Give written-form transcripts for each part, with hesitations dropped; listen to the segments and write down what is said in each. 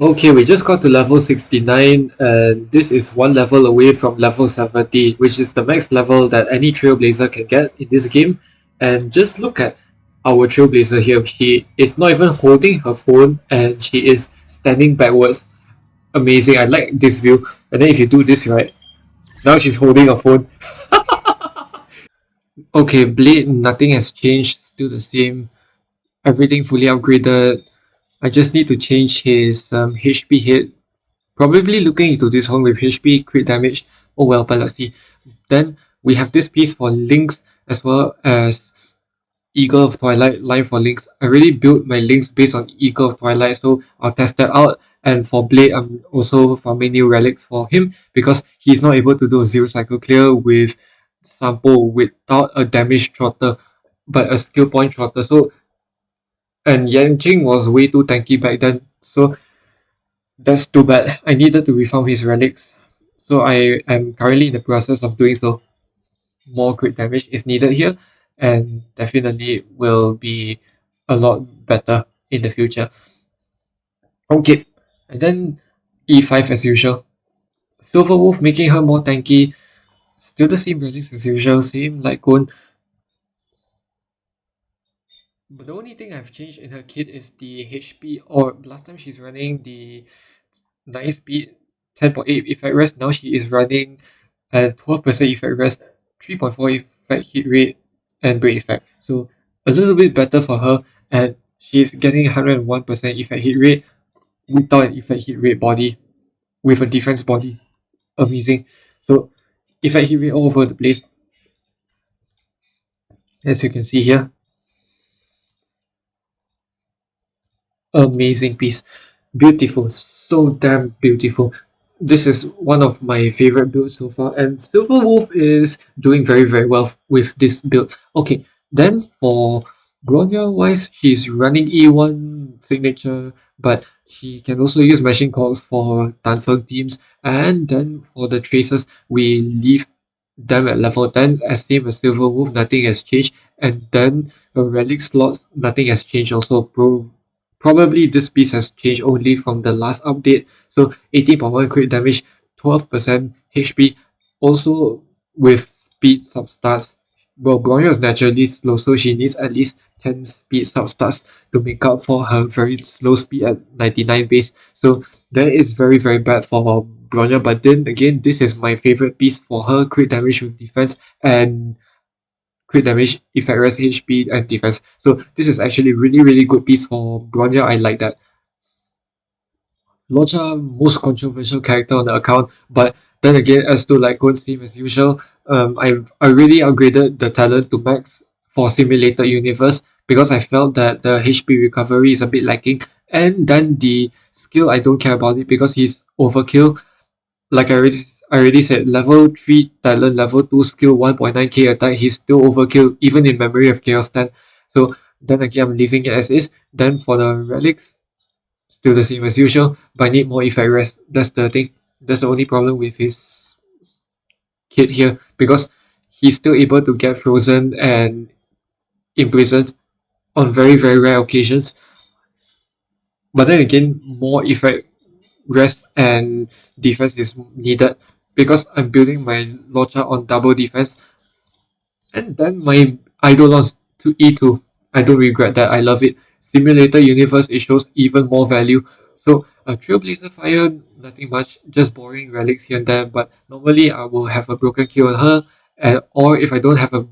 Okay, we just got to level 69 and this is one level away from level 70, which is the max level that any Trailblazer can get in this game. And just look at our Trailblazer here. She is not even holding her phone and she is standing backwards. Amazing, I like this view. And then if you do this right, now she's holding her phone. Okay, Blade, nothing has changed, still the same. Everything fully upgraded. I just need to change his HP hit. Probably looking into this one with HP, crit damage. Oh well, but let's see. Then we have this piece for Lynx as well as Eagle of Twilight line for Lynx. I already built my Lynx based on Eagle of Twilight, so I'll test that out. And for Blade, I'm also farming new relics for him because he's not able to do a zero cycle clear with Sampo without a damage trotter, but a skill point trotter. So and Yanqing was way too tanky back then, so that's too bad. I needed to refarm his relics, so I am currently in the process of doing so. More crit damage is needed here, and definitely will be a lot better in the future. Okay, and then E5 as usual. Silver Wolf making her more tanky. Still the same relics as usual, same light cone. But the only thing I've changed in her kit is the HP, or last time she's running the 9 speed, 10.8 effect rest. Now she is running at 12% effect rest, 3.4 effect hit rate, and break effect. So a little bit better for her, and she's getting 101% effect hit rate without an effect hit rate body, with a defense body. Amazing. So effect hit rate all over the place, as you can see here. Amazing piece. Beautiful. So damn beautiful. This is one of my favorite builds so far, and Silver Wolf is doing very, very well with this build. Okay, then for Bronya wise, she's running E1 signature, but she can also use machine calls for Danfeng teams. And then for the traces, we leave them at level 10, as same as Silver Wolf, nothing has changed. And then the relic slots, nothing has changed also. Probably this piece has changed only from the last update. So 18.1 crit damage, 12% HP. Also with speed substats. Well, Bronya is naturally slow, so she needs at least 10 speed substats to make up for her very slow speed at 99 base. So that is very, very bad for Bronya. But then again, this is my favorite piece for her. Crit damage with defense and crit damage, effect rest, HP, and defense. So this is actually really, really good piece for Bronya. I like that. Locha, most controversial character on the account, but then again, as to like Gone's team as usual, I really upgraded the talent to max for Simulated Universe because I felt that the HP recovery is a bit lacking, and then the skill I don't care about it because he's overkill. Like I already said, level 3 talent, level 2 skill, 1.9k attack, he's still overkill even in Memory of Chaos 10. So then again, I'm leaving it as is. Then for the relics, still the same as usual, but I need more effect rest. That's the thing. That's the only problem with his kit here, because he's still able to get frozen and imprisoned on very, very rare occasions. But then again, more effect rest and defense is needed because I'm building my Locha on double defense. And then my Eidolons to E2. I don't regret that. I love it. Simulator Universe, it shows even more value. So a Trailblazer Fire, nothing much, just boring relics here and there. But normally I will have a broken kill on her, and or if I don't have a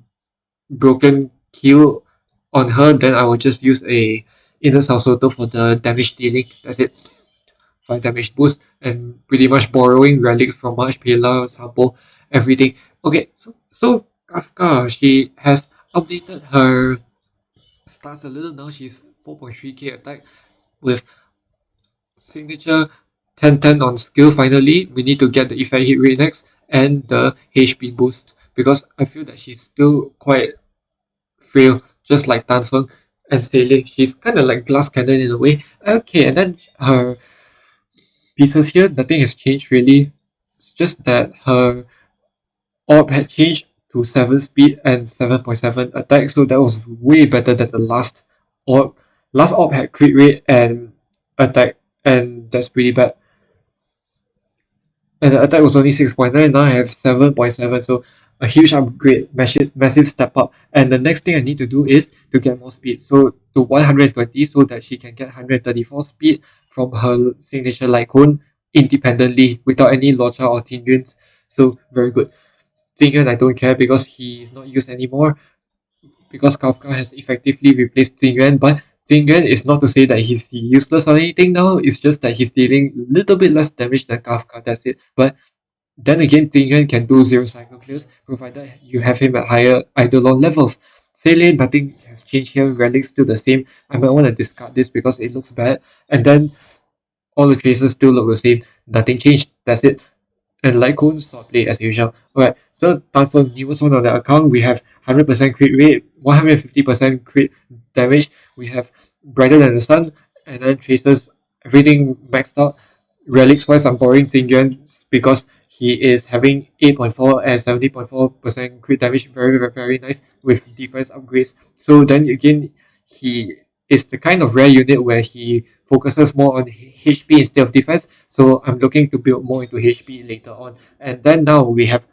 broken kill on her, then I will just use a Inner Salsoto for the damage dealing. That's it. 5 damage boost, and pretty much borrowing relics from March, Pela, Sampo, everything. Okay, so Kafka, she has updated her stats a little now. She's 4.3k attack with signature 10-10 on skill. Finally, we need to get the effect hit rate next and the HP boost because I feel that she's still quite frail, just like Tanfeng and Stele. She's kind of like Glass Cannon in a way. Okay, and then her pieces here, nothing has changed really. It's just that her orb had changed to 7 speed and 7.7 attack, so that was way better than the last orb. Last orb had crit rate and attack, and that's pretty bad. And the attack was only 6.9, now I have 7.7, so a huge upgrade, massive step up. And the next thing I need to do is to get more speed, so to 120 so that she can get 134 speed from her signature light cone independently without any Locha or Tingyun's. So very good. Tingyun I don't care because he is not used anymore, because Kafka has effectively replaced Tingyun, but Tingyun is not to say that he's useless or anything now, it's just that he's dealing a little bit less damage than Kafka, that's it. But then again, Tingyun can do 0 cycle clears, provided you have him at higher Eidolon levels. Seele, nothing has changed here, relics still the same. I might want to discard this because it looks bad. And then all the traces still look the same, nothing changed, that's it. And Lycone swordplay as usual. Alright, so Tanfeng, newest one on the account, we have 100% crit rate, 150% crit damage, we have Brighter Than the Sun, and then traces, everything maxed out. Relics wise, I'm borrowing Xingyuan because he is having 8.4 and 70.4% crit damage, very, very, very nice with defense upgrades. So then again, he is the kind of rare unit where he focuses more on HP instead of defense. So I'm looking to build more into HP later on. And then now we have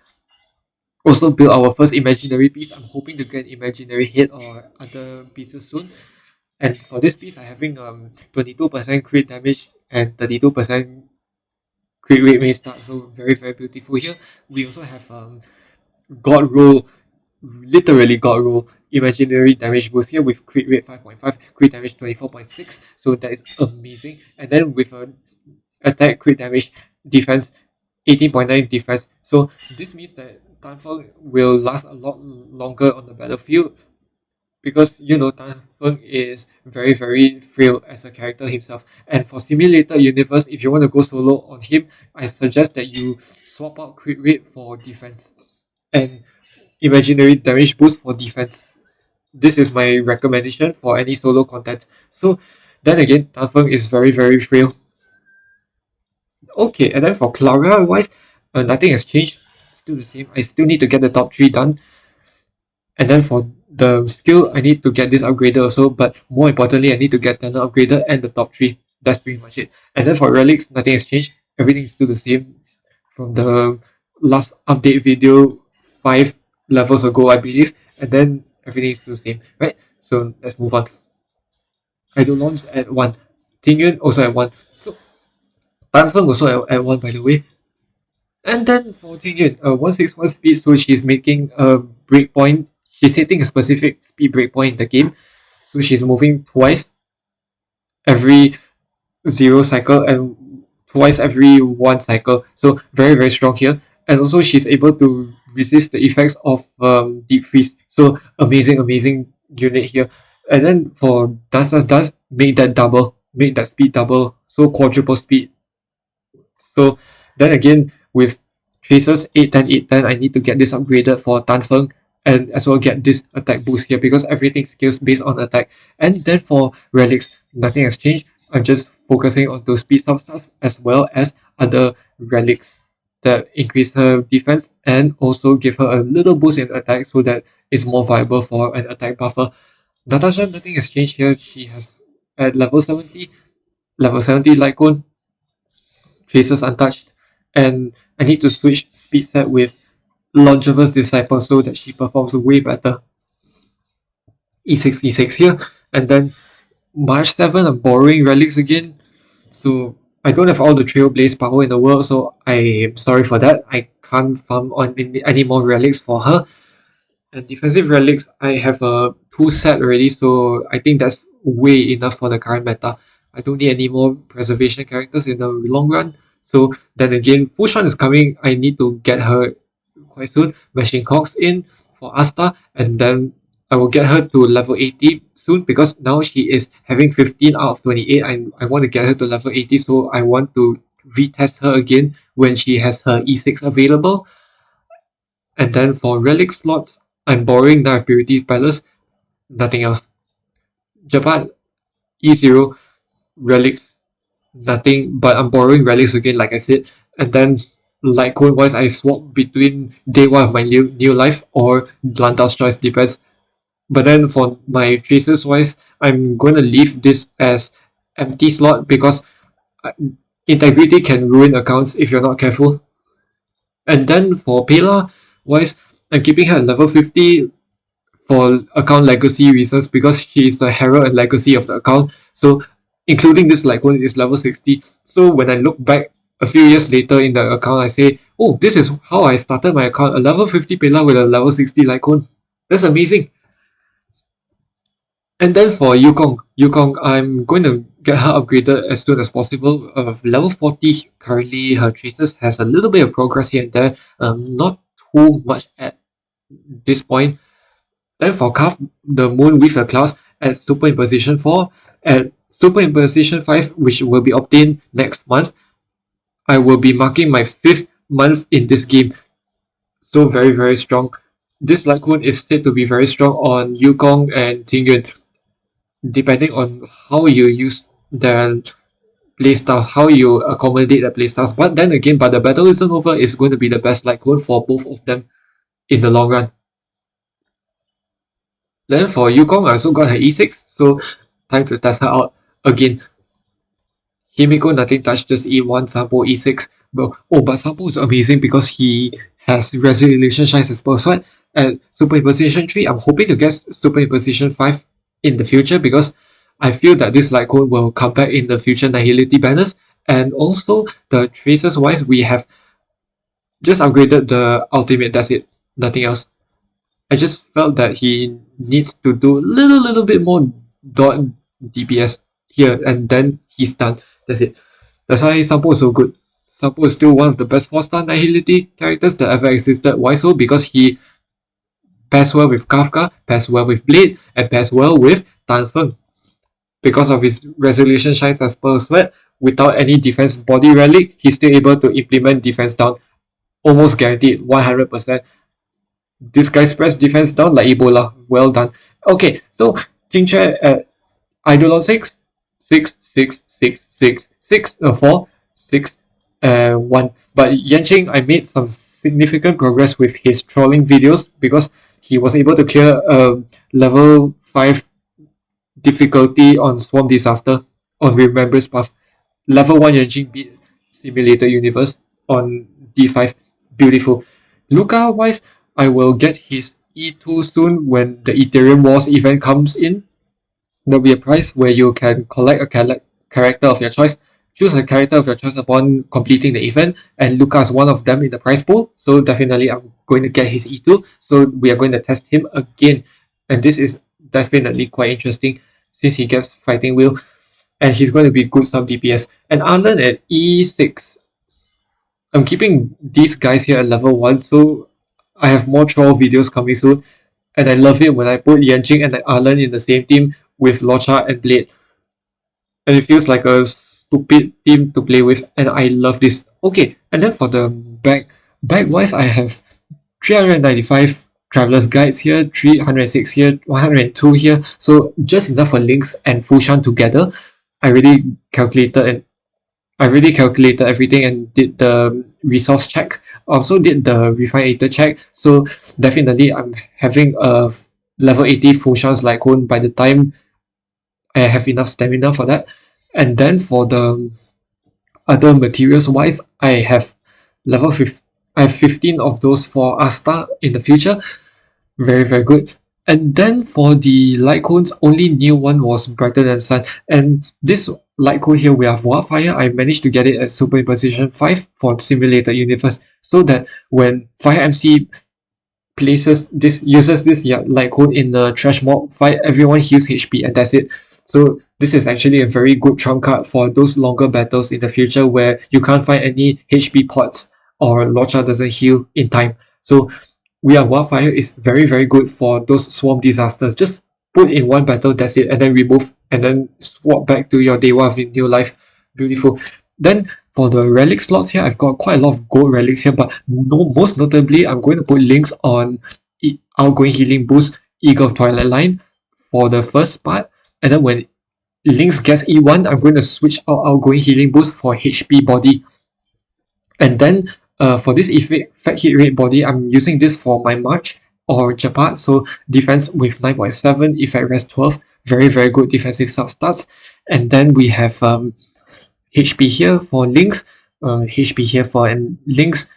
also built our first imaginary piece. I'm hoping to get imaginary head or other pieces soon. And for this piece, I'm having 22% crit damage and 32% crit rate main start. So very, very beautiful here. We also have God Roll, literally God Roll, imaginary damage boost here with crit rate 5.5, crit damage 24.6. So that is amazing. And then with a attack, crit damage, defense 18.9 defense. So this means that Tanfeng will last a lot longer on the battlefield, because you know Tanfeng is very, very frail as a character himself. And for simulator universe, if you want to go solo on him, I suggest that you swap out crit rate for defense and imaginary damage boost for defense. This is my recommendation for any solo content. So then again, Tanfeng is very, very frail. Okay, and then for Clara wise, nothing has changed. Still the same. I still need to get the top 3 done. And then for the skill, I need to get this upgraded also, but more importantly, I need to get talent upgraded and the top 3. That's pretty much it. And then for relics, nothing has changed. Everything is still the same from the last update video 5 levels ago, I believe. And then everything is still the same, right? So let's move on. Eidolons at 1. Tingyun also at 1. So Tanfeng also at 1, by the way. And then for Tingyun, 161 speed, so she's making a breakpoint. She's hitting a specific speed breakpoint in the game. So she's moving twice every 0 cycle and twice every 1 cycle. So very, very strong here. And also she's able to resist the effects of Deep Freeze. So amazing, amazing unit here. And then for Dust, make that double. Make that speed double. So quadruple speed. So then again, with traces 810, 810, I need to get this upgraded for Tanfeng and as well get this attack boost here because everything scales based on attack. And then for relics, nothing has changed. I'm just focusing on those speed substars as well as other relics that increase her defense and also give her a little boost in attack so that it's more viable for an attack buffer. Natasha, nothing has changed here. She has at level 70 light cone, traces untouched, and I need to switch speed set with Longiver's Disciple so that she performs way better. E6, E6 here, and then March 7, I'm borrowing relics again, so I don't have all the Trailblaze power in the world, so I am sorry for that. I can't farm on any more relics for her. And defensive relics, I have a 2 set already, so I think that's way enough for the current meta. I don't need any more preservation characters in the long run. So then again, Fu Xuan is coming. I need to get her quite soon. Machine Cox in for Asta, and then I will get her to level 80 soon because now she is having 15 out of 28. I want to get her to level 80, so I want to retest her again when she has her E6 available. And then for relic slots, I'm borrowing Knife of Purity Palace, nothing else. Japan, E0, relics, nothing, but I'm borrowing relics again, like I said. And then, like code wise, I swap between day 1 of my new life or Landa's choice, depends. But then for my traces wise, I'm going to leave this as empty slot because integrity can ruin accounts if you're not careful. And then for Pela wise, I'm keeping her at level 50 for account legacy reasons because she is the herald and legacy of the account. So including this Lycone is level 60. So when I look back a few years later in the account, I say, oh, this is how I started my account, a level 50 Pela with a level 60 Lycone. That's amazing. And then for Yukong, I'm going to get her upgraded as soon as possible. Level 40, currently her traces has a little bit of progress here and there. Not too much at this point. Then for Calf, the moon with a class at superimposition 4. At superimposition 5, which will be obtained next month, I will be marking my 5th month in this game. So very, very strong. This Lycone is said to be very strong on Yukong and Tingyun, depending on how you use their playstyles, how you accommodate the playstyles. But then again, but the battle isn't over, it's going to be the best Lycone for both of them in the long run. Then for Yukong, I also got her E6, so time to test her out again. Himiko, nothing touch, just E1, Sampo E6. But Sampo is amazing because he has resolution shines as Pursuit. At Superimposition 3, I'm hoping to get Superimposition 5 in the future because I feel that this Lycone will come back in the future Nihility banners. And also, the traces wise, we have just upgraded the ultimate, that's it, nothing else. I just felt that he needs to do a little bit more dot DPS here, and then he's done. That's it. That's why Sampo is so good. Sampo is still one of the best 4-star Nihility characters that ever existed. Why so? Because he pairs well with Kafka, pairs well with Blade, and pairs well with Tan Feng. Because of his resolution shines as per sweat, without any defense body relic, he's still able to implement defense down. Almost guaranteed, 100%. This guy spreads defense down like Ebola. Well done. Okay, so Jingche at Eidolon 6, 6, 6, 6, 6, 6, 4, 6, 1. But Yanqing, I made some significant progress with his trolling videos because he was able to clear level 5 difficulty on Swarm Disaster on Remembrance Path. Level 1 Yanqing beat Simulator Universe on D5. Beautiful. Luca wise, I will get his E2 soon when the Ethereum Wars event comes in. There'll be a prize where you can collect a character of your choice. Choose a character of your choice upon completing the event, and Luca is one of them in the prize pool. So definitely I'm going to get his E2. So we are going to test him again. And this is definitely quite interesting since he gets Fighting Wheel. And he's going to be good sub DPS. And Arlen at E6. I'm keeping these guys here at level 1, so I have more troll videos coming soon. And I love it when I put Yanqing and Arlen in the same team with Locha and Blade. And it feels like a stupid team to play with, and I love this. Okay, and then for the bag-wise, I have 395 Traveler's Guides here, 306 here, 102 here. So just enough for Lynx and Fu Xuan together. I already calculated everything and did the resource check. Also did the refinator check. So definitely I'm having a level 80 Fu Xuan's Lycone by the time I have enough stamina for that. And then for the other materials wise, I have I have 15 of those for Asta in the future. Very, very good. And then for the light cones, only new one was Brighter Than Sun. And this light cone here, we have Wildfire. I managed to get it at Superimposition 5 for Simulated Universe, so that when Fire MC uses this light cone in the trash mob fight, everyone heals HP and that's it. So this is actually a very good trump card for those longer battles in the future where you can't find any HP pots or Locha doesn't heal in time. So We Are Wildfire is very, very good for those swarm disasters. Just put in one battle, that's it, and then remove, and then swap back to your Dewa of New Life. Beautiful. Then for the relic slots here, I've got quite a lot of gold relics here, but most notably, I'm going to put Lynx on Outgoing Healing Boost, Eagle of Twilight Line for the first part, and then when Lynx gets E1, I'm going to switch out Outgoing Healing Boost for HP body. And then for this effect hit rate body, I'm using this for my March or Japat. So defense with 9.7, effect rest 12. Very, very good defensive sub stats. And then we have HP here for Lynx, HP here for Lynx,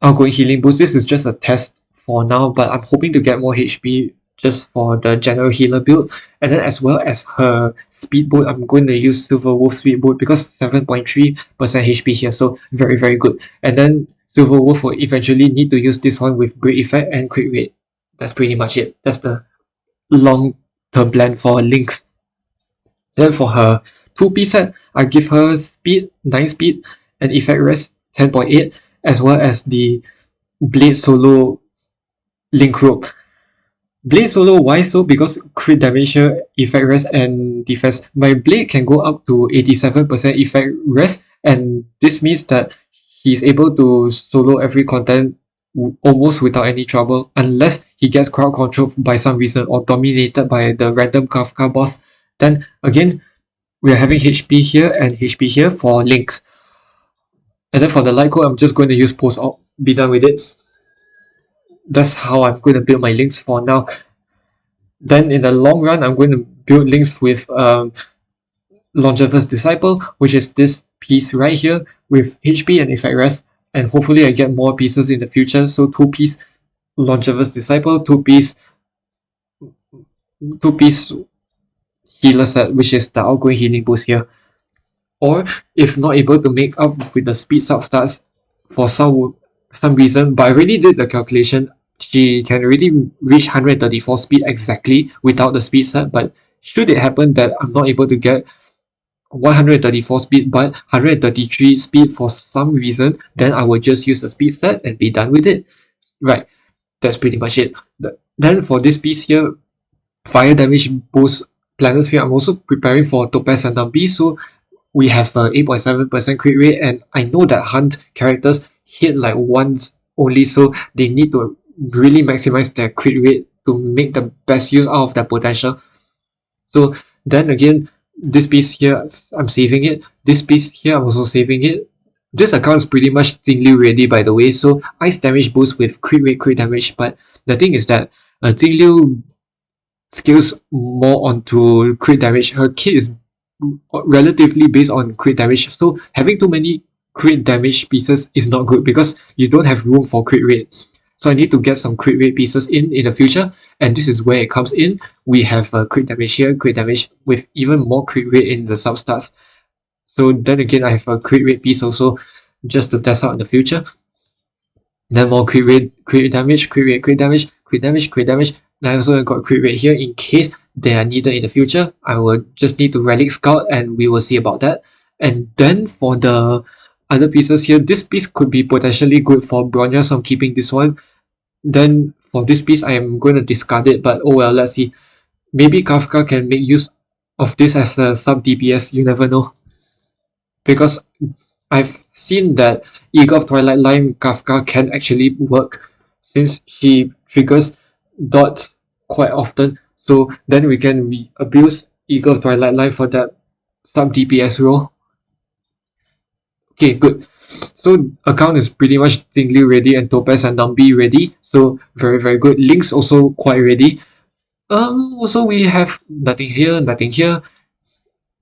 outgoing healing boost. This is just a test for now, but I'm hoping to get more HP just for the general healer build. And then as well as her speed boot, I'm going to use Silver Wolf speed boot because 7.3% HP here, so very, very good. And then Silver Wolf will eventually need to use this one with great effect and crit rate. That's pretty much it. That's the long-term plan for Lynx. Then for her 2-piece set, I give her speed, 9 speed, and effect rest 10.8, as well as the Blade Solo Link Rope. Blade Solo, why so? Because crit damage here, effect rest, and defense. My blade can go up to 87% effect rest, and this means that he's able to solo every content almost without any trouble, unless he gets crowd controlled by some reason or dominated by the random Kafka buff. Then again, we are having HP here and HP here for Lynx. And then for the light code, I'm just going to use post op, be done with it. That's how I'm going to build my Lynx for now. Then in the long run, I'm going to build Lynx with Longevous Disciple, which is this piece right here with HP and effect rest. And hopefully I get more pieces in the future. So 2-piece Longevous Disciple, 2-piece healer set, which is the outgoing healing boost here. Or if not able to make up with the speed sub stats for some reason, but I already did the calculation, she can already reach 134 speed exactly without the speed set. But should it happen that I'm not able to get 134 speed but 133 speed for some reason, then I will just use the speed set and be done with it. Right, that's pretty much it. Then for this piece here, fire damage boost Planosphere, I'm also preparing for Topaz Numby, so we have 8.7% crit rate, and I know that hunt characters hit like once only, so they need to really maximize their crit rate to make the best use out of their potential. So then again, this piece here, I'm saving it. This piece here, I'm also saving it. This account is pretty much Jingliu ready, by the way, so ice damage boost with crit rate, crit damage, but the thing is that Jingliu scales more onto crit damage. Her kit is relatively based on crit damage, so having too many crit damage pieces is not good because you don't have room for crit rate. So I need to get some crit rate pieces in the future, and this is where it comes in. We have crit damage here, crit damage with even more crit rate in the substats. So then again, I have a crit rate piece also just to test out in the future. Then more crit rate, crit damage, crit rate, crit damage, crit damage, crit damage. And I also got crit rate here in case they are needed in the future. I will just need to relic scout and we will see about that. And then for the other pieces here, this piece could be potentially good for Bronya, so I'm keeping this one. Then for this piece, I am going to discard it, but oh well, let's see. Maybe Kafka can make use of this as a sub DPS, you never know. Because I've seen that Eagle of Twilight Line Kafka can actually work since she triggers dots quite often. So then we can abuse Eagle of Twilight Line for that sub DPS role. Okay, good. So account is pretty much Jingliu ready and Topaz and Numby ready. So very, very good. Lynx also quite ready. Also we have nothing here, nothing here,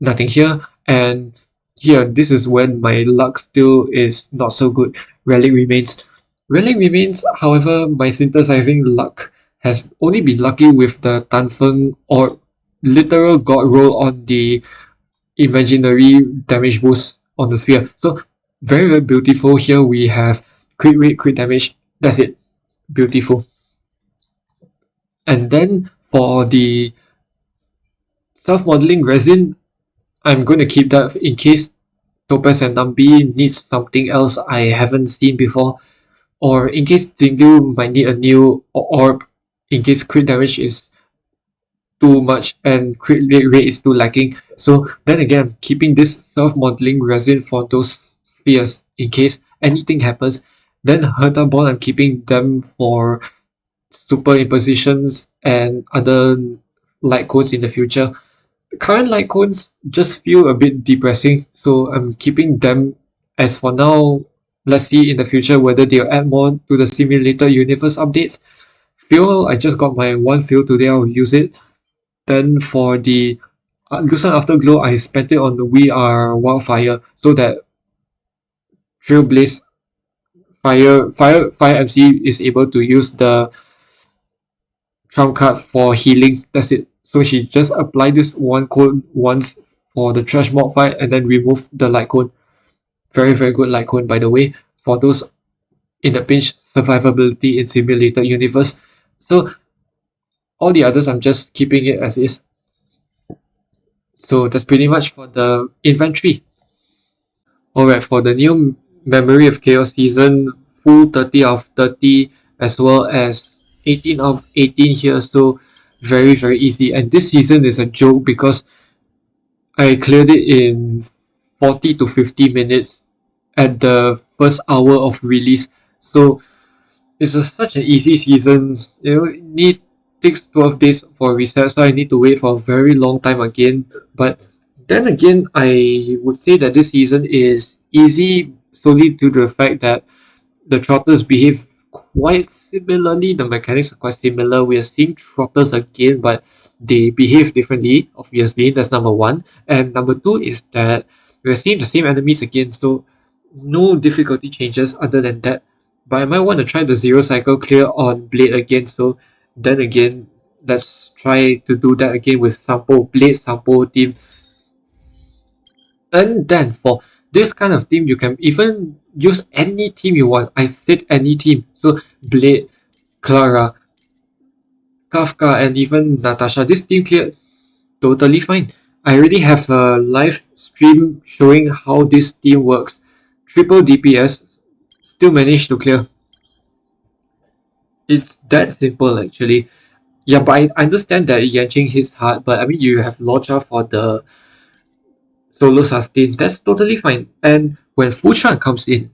nothing here, and here, this is when my luck still is not so good. Relic Remains. Relic Remains, however, my synthesizing luck has only been lucky with the Tanfeng or literal god roll on the imaginary damage boost on the sphere. So very, very beautiful. Here we have crit rate, crit damage. That's it. Beautiful. And then for the self-modeling resin, I'm going to keep that in case Topaz and Numby needs something else I haven't seen before, or in case Jingliu might need a new orb, in case crit damage is too much and crit rate is too lacking. So then again, I'm keeping this self-modeling resin for those spheres in case anything happens. Then Herta Bond, I'm keeping them for super impositions and other light codes in the future. Current light codes just feel a bit depressing, so I'm keeping them as for now. Let's see in the future whether they'll add more to the simulator universe updates. Fuel, I just got my one fuel today, I'll use it. Then for the Lucent Afterglow, I spent it on We Are Wildfire so that Trailblaze Fire MC is able to use the trump card for healing. That's it. So she just applied this one cone once for the trash mob fight and then remove the light cone. Very, very good light cone, by the way, for those in the pinch survivability in simulated universe. So all the others, I'm just keeping it as is. So that's pretty much for the inventory. Alright, for the new Memory of Chaos season, full 30 of 30 as well as 18 of 18 here, so very, very easy. And this season is a joke because I cleared it in 40 to 50 minutes at the first hour of release. So it's such an easy season. It takes 12 days for reset, so I need to wait for a very long time again. But then again, I would say that this season is easy solely due to the fact that the trotters behave quite similarly. The mechanics are quite similar. We are seeing trotters again, but they behave differently, obviously. That's number one. And number two is that we're seeing the same enemies again, so no difficulty changes other than that. But I might want to try the zero cycle clear on Blade again, so then again, let's try to do that again with Sampo, Blade Sampo team. And then for this kind of team, you can even use any team you want. I said any team. So Blade, Clara, Kafka, and even Natasha. This team cleared totally fine. I already have a live stream showing how this team works. Triple DPS, still managed to clear. It's that simple actually. Yeah, but I understand that Yanqing hits hard, but I mean you have Locha for the solo sustain. That's totally fine. And when Fu Xuan comes in,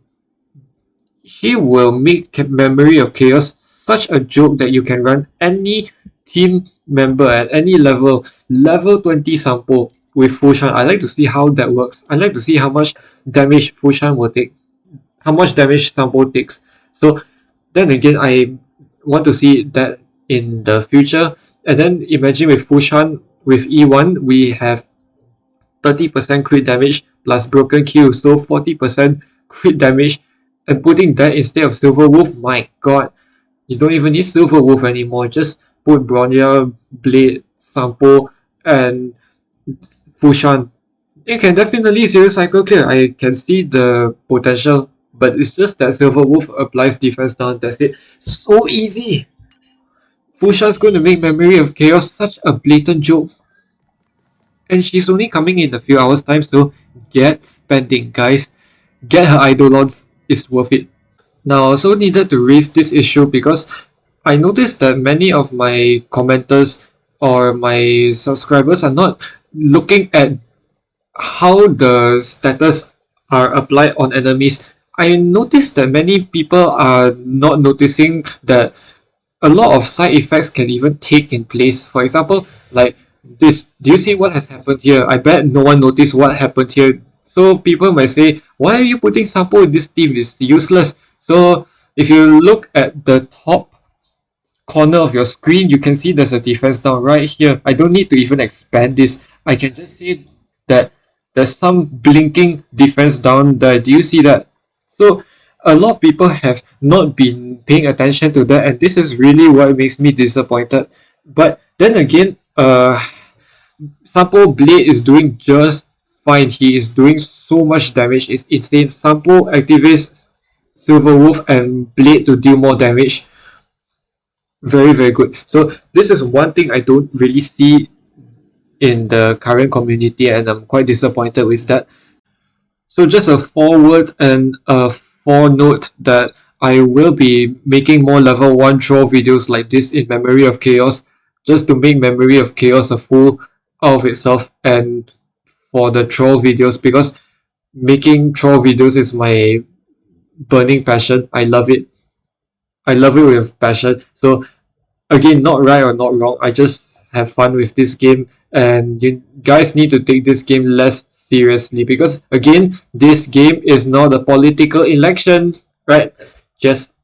he will make Memory of Chaos such a joke that you can run any team member at any level. Level 20 Sampo with Fu Xuan. I like to see how that works. I like to see how much damage Fu Xuan will take. How much damage Sampo takes. So then again, I want to see that in the future. And then imagine with Fu Xuan, with E1, we have 30% crit damage plus broken Q, so 40% crit damage. And putting that instead of Silver Wolf, my god, you don't even need Silver Wolf anymore. Just put Bronya, Blade, Sampo, and Fu Xuan. You can definitely zero cycle clear. I can see the potential, but it's just that Silver Wolf applies defense down. That's it. So easy. Fu Xuan's going to make Memory of Chaos such a blatant joke. And she's only coming in a few hours time, so get spending, guys. Get her Eidolons, it's worth it. Now, I also needed to raise this issue because I noticed that many of my commenters or my subscribers are not looking at how the status are applied on enemies. I noticed that many people are not noticing that a lot of side effects can even take in place. For example, like this, do you see what has happened here? I bet no one noticed what happened here. So people might say, why are you putting Sampo in this team? It's useless. So if you look at the top corner of your screen, you can see there's a defense down right here. I don't need to even expand this. I can just say that there's some blinking defense down there. Do you see that? So a lot of people have not been paying attention to that, and this is really what makes me disappointed. But then again, Sampo Blade is doing just fine. He is doing so much damage. It's insane. Sampo activates Silver Wolf and Blade to deal more damage. Very, very good. So this is one thing I don't really see in the current community, and I'm quite disappointed with that. So just a forward and a foreknote that I will be making more level 1 troll videos like this in Memory of Chaos, just to make Memory of Chaos a fool out of itself, and for the troll videos, because making troll videos is my burning passion. I love it. I love it with passion. So again, not right or not wrong. I just have fun with this game, and you guys need to take this game less seriously, because again, this game is not a political election, right? Just